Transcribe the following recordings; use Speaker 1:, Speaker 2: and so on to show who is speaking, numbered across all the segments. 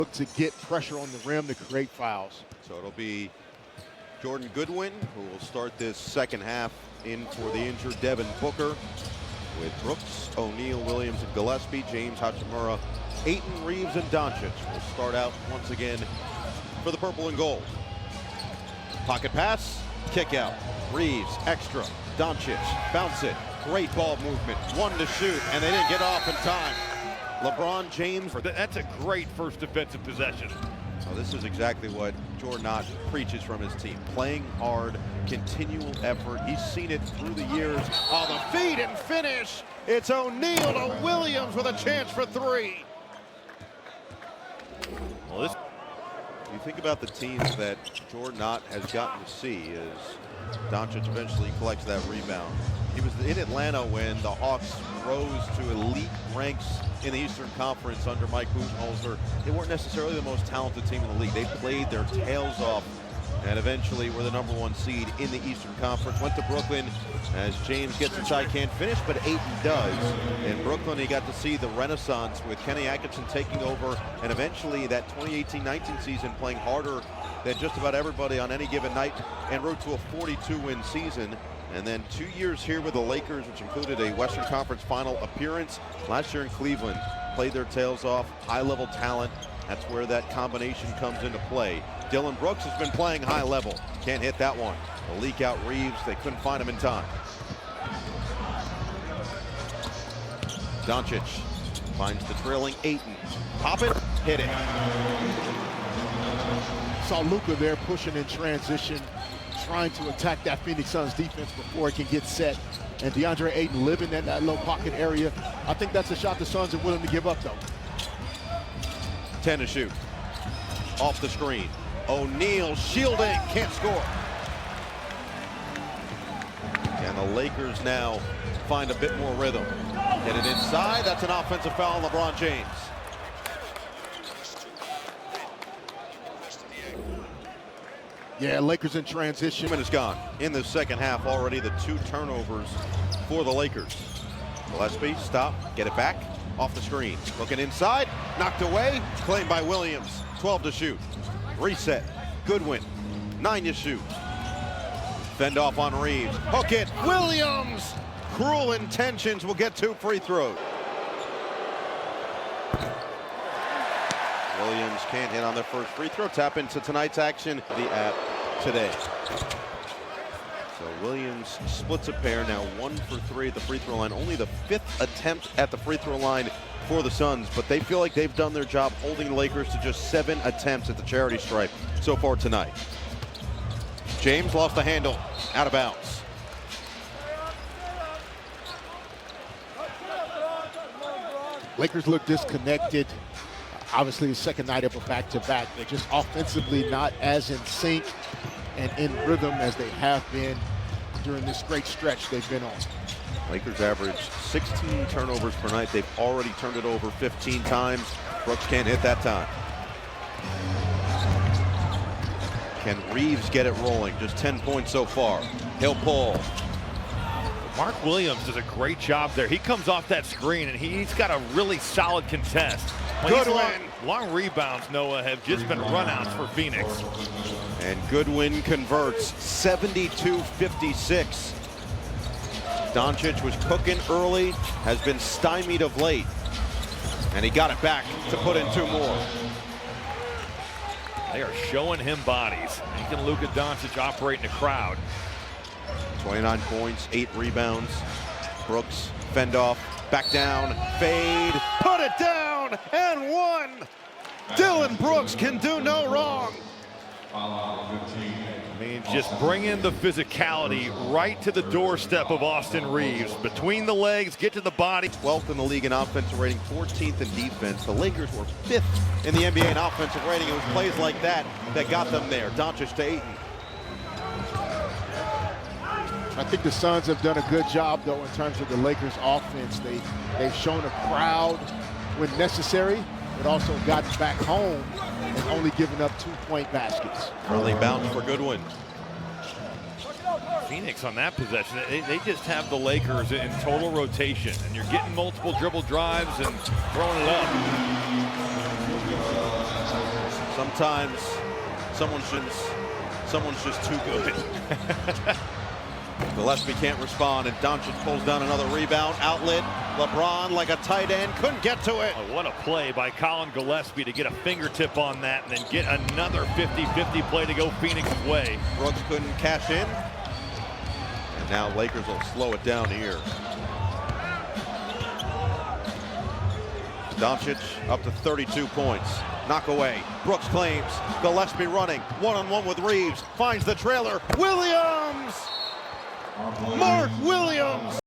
Speaker 1: Look to get pressure on the rim to create fouls.
Speaker 2: So it'll be Jordan Goodwin who will start this second half in for the injured Devin Booker, with Brooks, O'Neal, Williams, and Gillespie. James, Hachimura, Ayton, Reeves, and Doncic will start out once again for the purple and gold. Pocket pass, kick out. Reeves, extra. Doncic, bounce it. Great ball movement. One to shoot, and they didn't get off in time. LeBron James.
Speaker 3: That's a great first defensive possession.
Speaker 2: So this is exactly what Jordan Knott preaches from his team. Playing hard, continual effort. He's seen it through the years. Oh, the feed and finish. It's O'Neal to Williams with a chance for three.
Speaker 3: Well,
Speaker 2: you think about the teams that Jordan Knott has gotten to see as Doncic eventually collects that rebound. He was in Atlanta when the Hawks rose to elite ranks in the Eastern Conference under Mike Budenholzer. They weren't necessarily the most talented team in the league. They played their tails off and eventually were the #1 seed in the Eastern Conference. Went to Brooklyn as James gets inside, can't finish, but Ayton does. In Brooklyn, he got to see the renaissance with Kenny Atkinson taking over, and eventually that 2018-19 season playing harder than just about everybody on any given night, en route to a 42-win season. And then 2 years here with the Lakers, which included a Western Conference final appearance. Last year in Cleveland, played their tails off, high-level talent. That's where that combination comes into play. Dylan Brooks has been playing high level. Can't hit that one. The leak out Reeves, they couldn't find him in time. Doncic finds the trailing Ayton. Pop it, hit it.
Speaker 1: Saw Luka there pushing in transition, trying to attack that Phoenix Suns defense before it can get set. And DeAndre Ayton living in that low pocket area. I think that's a shot the Suns are willing to give up, though.
Speaker 2: 10 to shoot. Off the screen. O'Neal shielding, can't score. And the Lakers now find a bit more rhythm. Get it inside, that's an offensive foul on LeBron James.
Speaker 1: Yeah, Lakers in transition.
Speaker 2: Minutes gone in the second half. Already the 2 turnovers for the Lakers. Gillespie, stop, get it back, off the screen. Looking inside, knocked away, claimed by Williams. 12 to shoot. Reset, Goodwin, 9 to shoot. Fend off on Reeves, hook it, Williams! Cruel intentions will get 2 free throws. Williams can't hit on their first free throw. Tap into tonight's action, the app today. So Williams splits a pair, now 1 for 3 at the free throw line. Only the 5th attempt at the free throw line for the Suns, but they feel like they've done their job holding the Lakers to just 7 attempts at the charity stripe so far tonight. James lost the handle, out of bounds.
Speaker 1: Lakers look disconnected. Obviously, the second night of a back-to-back. They're just offensively not as in sync and in rhythm as they have been during this great stretch they've been on.
Speaker 2: Lakers average 16 turnovers per night. They've already turned it over 15 times. Brooks can't hit that time. Can Reeves get it rolling? Just 10 points so far. He'll pull.
Speaker 3: Mark Williams does a great job there. He comes off that screen and he's got a really solid contest.
Speaker 2: Good one.
Speaker 3: Long rebounds, Noah, have just been runouts for Phoenix.
Speaker 2: And Goodwin converts, 72-56. Doncic was cooking early, has been stymied of late. And he got it back to put in 2 more.
Speaker 3: They are showing him bodies. He can Luka Doncic operate in the crowd.
Speaker 2: 29 points, 8 rebounds. Brooks, fend off, back down, fade, put it down, and 1. Dylan Brooks can do no wrong.
Speaker 3: I mean, just bring in the physicality right to the doorstep of Austin Reeves. Between the legs, get to the body.
Speaker 2: 12th in the league in offensive rating, 14th in defense. The Lakers were 5th in the NBA in offensive rating. It was plays like that that got them there. Doncic to Ayton.
Speaker 1: I think the Suns have done a good job, though, in terms of the Lakers' offense. They've shown a crowd when necessary, but also gotten back home and only given up 2-point baskets.
Speaker 2: Early bounce for Goodwin.
Speaker 3: Phoenix on that possession, they just have the Lakers in total rotation, and you're getting multiple dribble drives and throwing it up.
Speaker 2: Sometimes someone's just too good. Gillespie can't respond, and Doncic pulls down another rebound. Outlet. LeBron, like a tight end, couldn't get to it.
Speaker 3: Oh, what a play by Colin Gillespie to get a fingertip on that and then get another 50-50 play to go Phoenix's way.
Speaker 2: Brooks couldn't cash in. And now Lakers will slow it down here. Doncic up to 32 points. Knock away. Brooks claims. Gillespie running. One-on-one with Reeves. Finds the trailer. Williams! Mark Williams!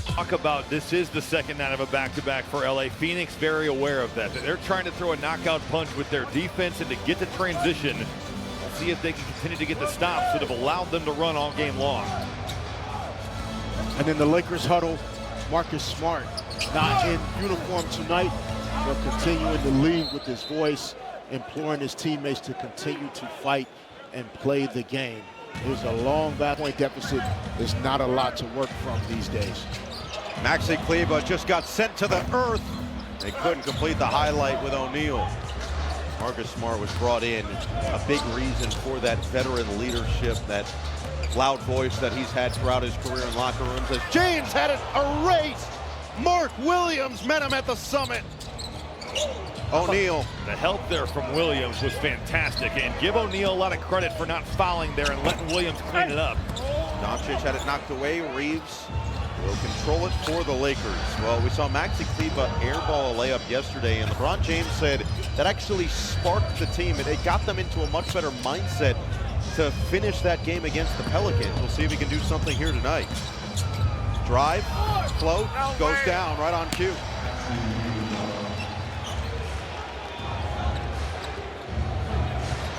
Speaker 3: Talk about this is the second night of a back-to-back for LA. Phoenix very aware of that. They're trying to throw a knockout punch with their defense and to get the transition. See if they can continue to get the stops that have allowed them to run all game long.
Speaker 1: And in the Lakers huddle, Marcus Smart, not in uniform tonight, but continuing to lead with his voice, imploring his teammates to continue to fight and play the game. There's a long back-point deficit. There's not a lot to work from these days.
Speaker 2: Maxi Kleber just got sent to the earth. They couldn't complete the highlight with O'Neal. Marcus Smart was brought in, a big reason for that veteran leadership, that loud voice that he's had throughout his career in locker rooms. As James had it erased, Mark Williams met him at the summit. O'Neal.
Speaker 3: The help there from Williams was fantastic, and give O'Neal a lot of credit for not fouling there and letting Williams clean it up.
Speaker 2: Doncic had it knocked away. Reeves will control it for the Lakers. Well, we saw Maxi Kleber airball a layup yesterday, and LeBron James said that actually sparked the team, and it got them into a much better mindset to finish that game against the Pelicans. We'll see if he can do something here tonight. Drive, float, goes down right on cue.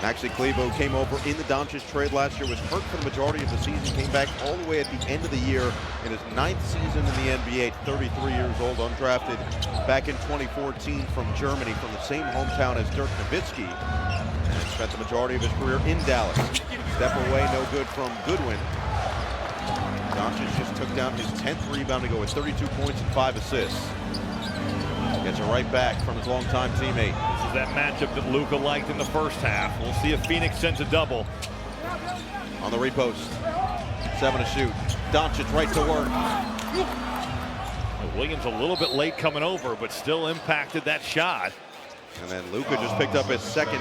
Speaker 2: Maxi Kleber came over in the Doncic trade last year, was hurt for the majority of the season, came back all the way at the end of the year in his 9th season in the NBA, 33 years old, undrafted back in 2014 from Germany, from the same hometown as Dirk Nowitzki, and spent the majority of his career in Dallas. Step away, no good from Goodwin. Doncic just took down his 10th rebound to go with 32 points and 5 assists. Gets it right back from his longtime teammate.
Speaker 3: This is that matchup that Luka liked in the first half. We'll see if Phoenix sends a double.
Speaker 2: On the repost, 7 to shoot. Doncic right to work.
Speaker 3: Williams a little bit late coming over, but still impacted that shot.
Speaker 2: And then Luka just picked up his second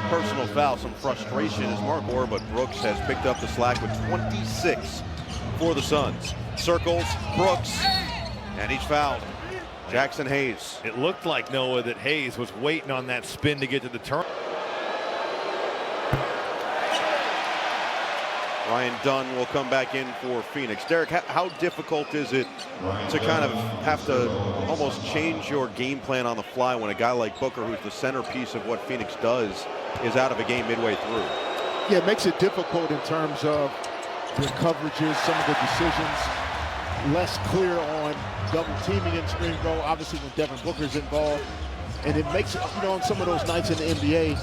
Speaker 2: personal foul. Some frustration as Mark Orr, but Brooks has picked up the slack with 26 for the Suns. Circles, Brooks, and he's fouled. Jackson Hayes.
Speaker 3: It looked like, Noah, that Hayes was waiting on that spin to get to the turn.
Speaker 2: Ryan Dunn will come back in for Phoenix. Derek, how difficult is it to kind of have to almost change your game plan on the fly when a guy like Booker, who's the centerpiece of what Phoenix does, is out of a game midway through?
Speaker 1: Yeah, it makes it difficult in terms of the coverages, some of the decisions, less clear on double teaming in screen roll, obviously when Devin Booker's involved. And it makes it, you know, on some of those nights in the NBA,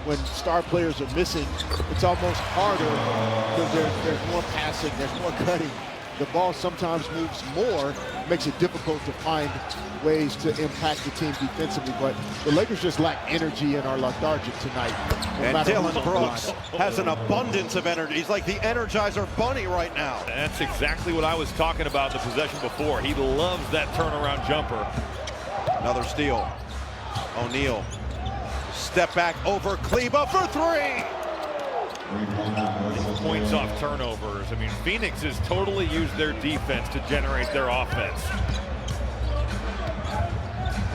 Speaker 1: when star players are missing, it's almost harder because there's more passing, there's more cutting. The ball sometimes moves more, makes it difficult to find ways to impact the team defensively. But the Lakers just lack energy and are lethargic tonight.
Speaker 2: And Dylan Brooks has an abundance of energy. He's like the Energizer Bunny right now.
Speaker 3: That's exactly what I was talking about in the possession before. He loves that turnaround jumper.
Speaker 2: Another steal. O'Neal. Step back over Kleber for 3.
Speaker 3: Points off turnovers. I mean, Phoenix has totally used their defense to generate their offense.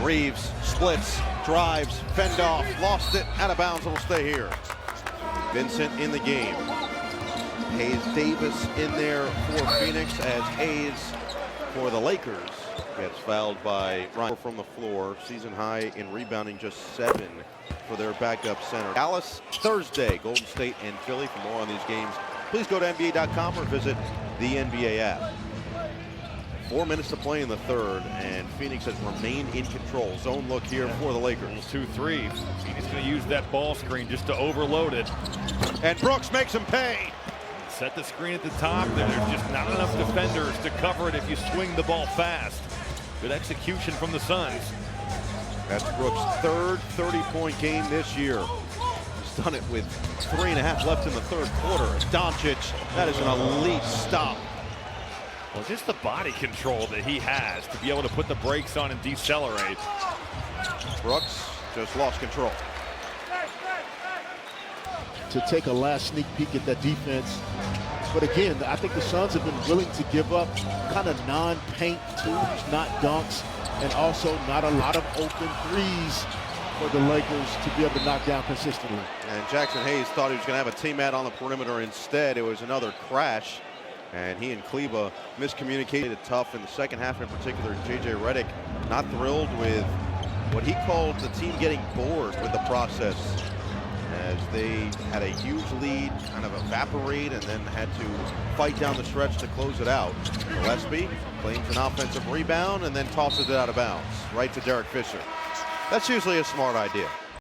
Speaker 2: Reeves splits, drives, fend off, lost it, out of bounds, and will stay here. Vincent in the game. Hayes Davis in there for Phoenix, as Hayes for the Lakers gets fouled by Ryan from the floor. Season high in rebounding, just 7 for their backup center. Dallas Thursday, Golden State and Philly. For more on these games, please go to NBA.com or visit the NBA app. 4 minutes to play in the third, and Phoenix has remained in control. Zone look here for the Lakers.
Speaker 3: 2-3. Phoenix going to use that ball screen just to overload it.
Speaker 2: And Brooks makes him pay.
Speaker 3: Set the screen at the top. There's just not enough defenders to cover it if you swing the ball fast. Good execution from the Suns.
Speaker 2: That's Brooks' third 30-point game this year. He's done it with 3.5 left in the third quarter. Doncic, that is an elite stop.
Speaker 3: Well, just the body control that he has to be able to put the brakes on and decelerate.
Speaker 2: Brooks just lost control.
Speaker 1: To take a last sneak peek at that defense. But again, I think the Suns have been willing to give up kind of non-paint twos, not dunks, and also not a lot of open threes for the Lakers to be able to knock down consistently.
Speaker 2: And Jackson Hayes thought he was going to have a teammate on the perimeter. Instead, it was another crash. And he and Kleba miscommunicated tough in the second half in particular. J.J. Redick not thrilled with what he called the team getting bored with the process, as they had a huge lead kind of evaporate and then had to fight down the stretch to close it out. Gillespie claims an offensive rebound and then tosses it out of bounds right to Derek Fisher. That's usually a smart idea.